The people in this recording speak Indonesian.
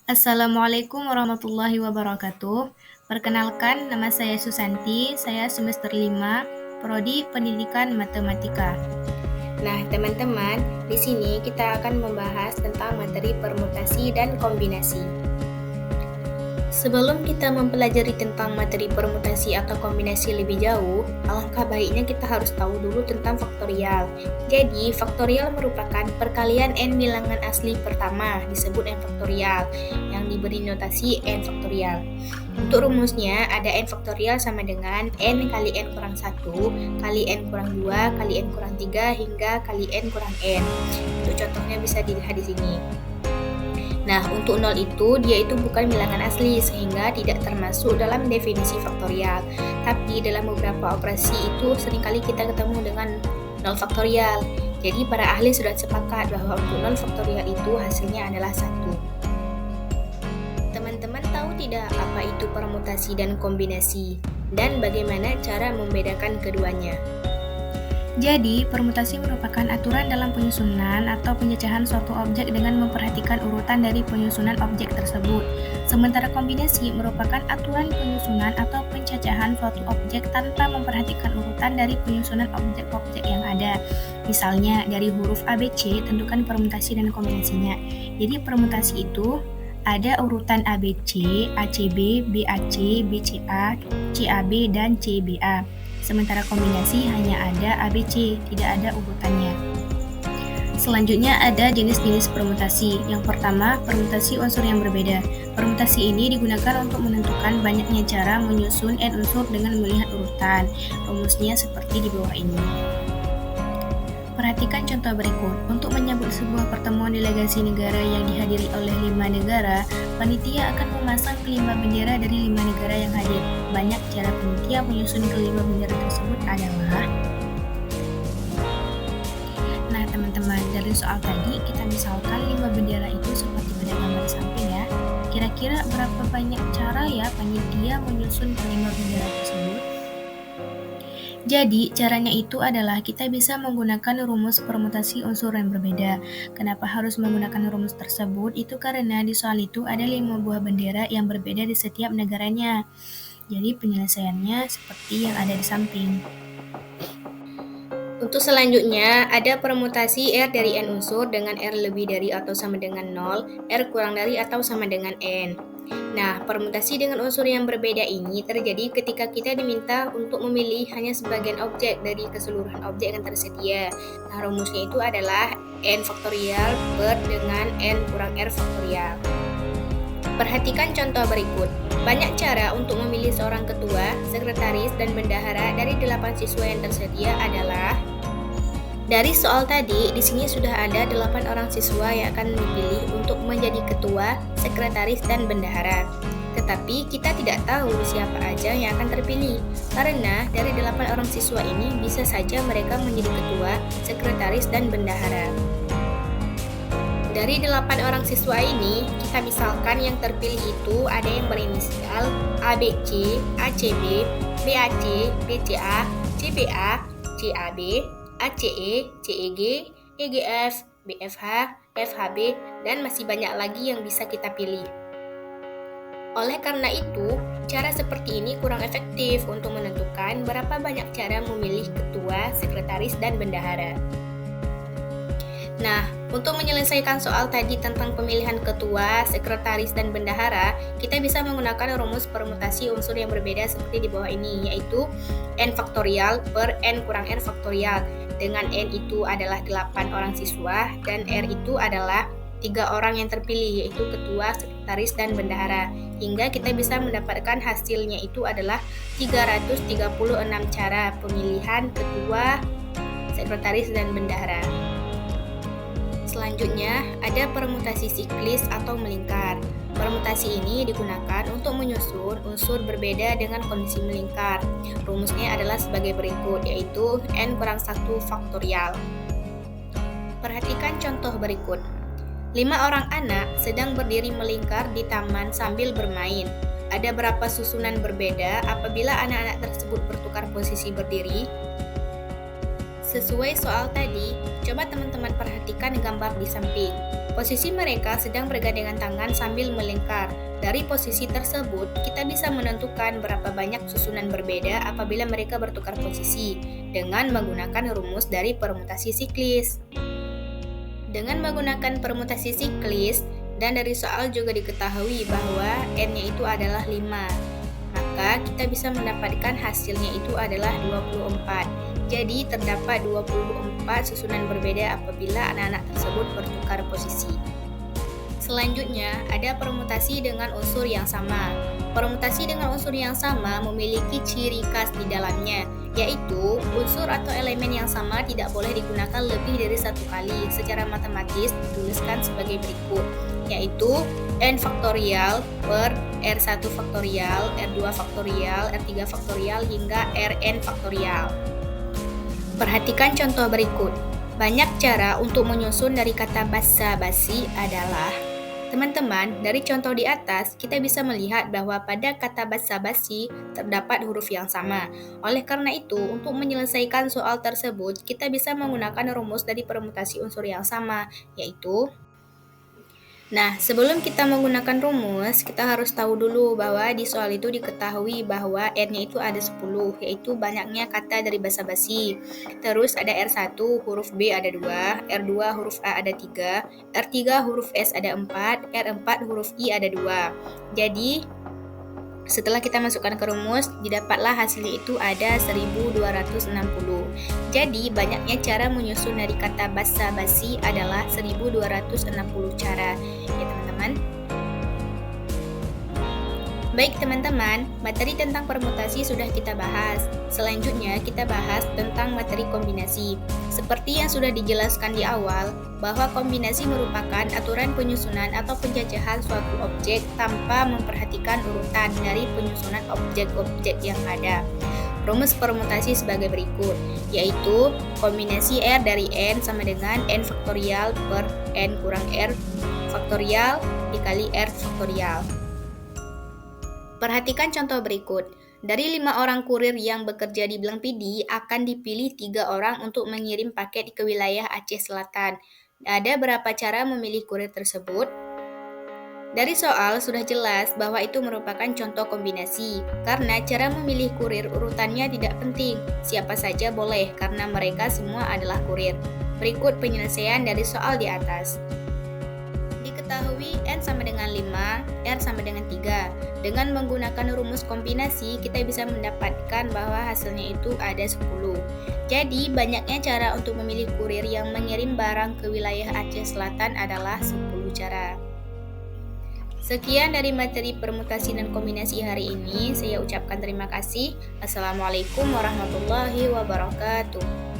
Assalamualaikum warahmatullahi wabarakatuh. Perkenalkan, nama saya Susanti, saya semester 5, Prodi Pendidikan Matematika. Nah, teman-teman, di sini kita akan membahas tentang materi permutasi dan kombinasi. Sebelum kita mempelajari tentang materi permutasi atau kombinasi lebih jauh, alangkah baiknya kita harus tahu dulu tentang faktorial. Jadi, faktorial merupakan perkalian n bilangan asli pertama, disebut n faktorial, yang diberi notasi n faktorial. Untuk rumusnya, ada n faktorial sama dengan n kali n kurang 1, kali n kurang 2, kali n kurang 3, hingga kali n kurang n. Untuk contohnya bisa dilihat di sini. Nah, untuk 0 itu, dia itu bukan bilangan asli, sehingga tidak termasuk dalam definisi faktorial. Tapi dalam beberapa operasi itu, seringkali kita ketemu dengan 0 faktorial. Jadi, para ahli sudah sepakat bahwa untuk 0 faktorial itu hasilnya adalah 1. Teman-teman tahu tidak apa itu permutasi dan kombinasi? Dan bagaimana cara membedakan keduanya? Jadi, permutasi merupakan aturan dalam penyusunan atau pencacahan suatu objek dengan memperhatikan urutan dari penyusunan objek tersebut. Sementara kombinasi merupakan aturan penyusunan atau pencacahan suatu objek tanpa memperhatikan urutan dari penyusunan objek-objek yang ada. Misalnya, dari huruf ABC, tentukan permutasi dan kombinasinya. Jadi, permutasi itu ada urutan ABC, ACB, BAC, BCA, CAB, dan CBA. Sementara kombinasi hanya ada ABC, tidak ada urutannya. Selanjutnya ada jenis-jenis permutasi. Yang pertama, permutasi unsur yang berbeda. Permutasi ini digunakan untuk menentukan banyaknya cara menyusun n unsur dengan melihat urutan. Rumusnya seperti di bawah ini. Perhatikan contoh berikut. Untuk menyambut sebuah pertemuan delegasi negara yang dihadiri oleh 5 negara, panitia akan memasang kelima bendera dari 5 negara yang hadir. Banyak cara panitia menyusun kelima bendera tersebut adalah. Nah, teman-teman, dari soal tadi kita misalkan 5 bendera itu seperti pada gambar samping ya. Kira-kira berapa banyak cara ya panitia menyusun kelima bendera tersebut? Jadi, caranya itu adalah kita bisa menggunakan rumus permutasi unsur yang berbeda. Kenapa harus menggunakan rumus tersebut? Itu karena di soal itu ada 5 buah bendera yang berbeda di setiap negaranya. Jadi, penyelesaiannya seperti yang ada di samping. Untuk selanjutnya, ada permutasi R dari N unsur dengan R lebih dari atau sama dengan 0, R kurang dari atau sama dengan N. Nah, permutasi dengan unsur yang berbeda ini terjadi ketika kita diminta untuk memilih hanya sebagian objek dari keseluruhan objek yang tersedia. Nah, rumusnya itu adalah N faktorial per dengan N kurang R faktorial. Perhatikan contoh berikut. Banyak cara untuk memilih seorang ketua, sekretaris, dan bendahara dari 8 siswa yang tersedia adalah. Dari soal tadi, di sini sudah ada 8 orang siswa yang akan dipilih untuk menjadi ketua, sekretaris, dan bendahara. Tetapi kita tidak tahu siapa aja yang akan terpilih, karena dari 8 orang siswa ini bisa saja mereka menjadi ketua, sekretaris, dan bendahara. Dari 8 orang siswa ini, kita misalkan yang terpilih itu ada yang berinisial ABC, ACB, BAC, BCA, CBA, CAB, ACE, CEG, EGF, BFH, FHB, dan masih banyak lagi yang bisa kita pilih. Oleh karena itu, cara seperti ini kurang efektif untuk menentukan berapa banyak cara memilih ketua, sekretaris, dan bendahara. Nah, untuk menyelesaikan soal tadi tentang pemilihan ketua, sekretaris, dan bendahara, kita bisa menggunakan rumus permutasi unsur yang berbeda seperti di bawah ini, yaitu N faktorial per N kurang R faktorial, dengan N itu adalah 8 orang siswa, dan R itu adalah 3 orang yang terpilih, yaitu ketua, sekretaris, dan bendahara. Hingga kita bisa mendapatkan hasilnya itu adalah 336 cara pemilihan ketua, sekretaris, dan bendahara. Selanjutnya, ada permutasi siklis atau melingkar. Permutasi ini digunakan untuk menyusun unsur berbeda dengan kondisi melingkar. Rumusnya adalah sebagai berikut, yaitu N kurang 1 faktorial. Perhatikan contoh berikut. 5 orang anak sedang berdiri melingkar di taman sambil bermain. Ada berapa susunan berbeda apabila anak-anak tersebut bertukar posisi berdiri? Sesuai soal tadi, coba teman-teman perhatikan gambar di samping. Posisi mereka sedang bergandengan tangan sambil melingkar. Dari posisi tersebut, kita bisa menentukan berapa banyak susunan berbeda apabila mereka bertukar posisi dengan menggunakan rumus dari permutasi siklis. Dengan menggunakan permutasi siklis, dan dari soal juga diketahui bahwa N-nya itu adalah 5, maka kita bisa mendapatkan hasilnya itu adalah 24. Jadi terdapat 24 susunan berbeda apabila anak-anak tersebut bertukar posisi. Selanjutnya, ada permutasi dengan unsur yang sama. Permutasi dengan unsur yang sama memiliki ciri khas di dalamnya, yaitu unsur atau elemen yang sama tidak boleh digunakan lebih dari satu kali. Secara matematis dituliskan sebagai berikut, yaitu N faktorial per R1 faktorial, R2 faktorial, R3 faktorial, hingga Rn faktorial. Perhatikan contoh berikut. Banyak cara untuk menyusun dari kata basa-basi adalah: teman-teman, dari contoh di atas, kita bisa melihat bahwa pada kata basa-basi terdapat huruf yang sama. Oleh karena itu, untuk menyelesaikan soal tersebut, kita bisa menggunakan rumus dari permutasi unsur yang sama, yaitu... Nah, sebelum kita menggunakan rumus, kita harus tahu dulu bahwa di soal itu diketahui bahwa R-nya itu ada 10, yaitu banyaknya kata dari basa-basi. Terus ada R1, huruf B ada 2, R2 huruf A ada 3, R3 huruf S ada 4, R4 huruf I ada 2. Jadi, setelah kita masukkan ke rumus, didapatlah hasilnya itu ada 1260. Jadi, banyaknya cara menyusun dari kata basa-basi adalah 1260 cara. Ya, teman-teman. Baik teman-teman, materi tentang permutasi sudah kita bahas. Selanjutnya kita bahas tentang materi kombinasi. Seperti yang sudah dijelaskan di awal, bahwa kombinasi merupakan aturan penyusunan atau penjajahan suatu objek tanpa memperhatikan urutan dari penyusunan objek-objek yang ada. Rumus permutasi sebagai berikut, yaitu kombinasi R dari N sama dengan N faktorial per N kurang R faktorial dikali R faktorial. Perhatikan contoh berikut. Dari 5 orang kurir yang bekerja di Blang PD, akan dipilih 3 orang untuk mengirim paket ke wilayah Aceh Selatan. Ada berapa cara memilih kurir tersebut? Dari soal sudah jelas bahwa itu merupakan contoh kombinasi, karena cara memilih kurir urutannya tidak penting. Siapa saja boleh, karena mereka semua adalah kurir. Berikut penyelesaian dari soal di atas. Diketahui N sama dengan 5, R sama dengan 3. Dengan menggunakan rumus kombinasi, kita bisa mendapatkan bahwa hasilnya itu ada 10. Jadi, banyaknya cara untuk memilih kurir yang mengirim barang ke wilayah Aceh Selatan adalah 10 cara. Sekian dari materi permutasi dan kombinasi hari ini. Saya ucapkan terima kasih. Assalamualaikum warahmatullahi wabarakatuh.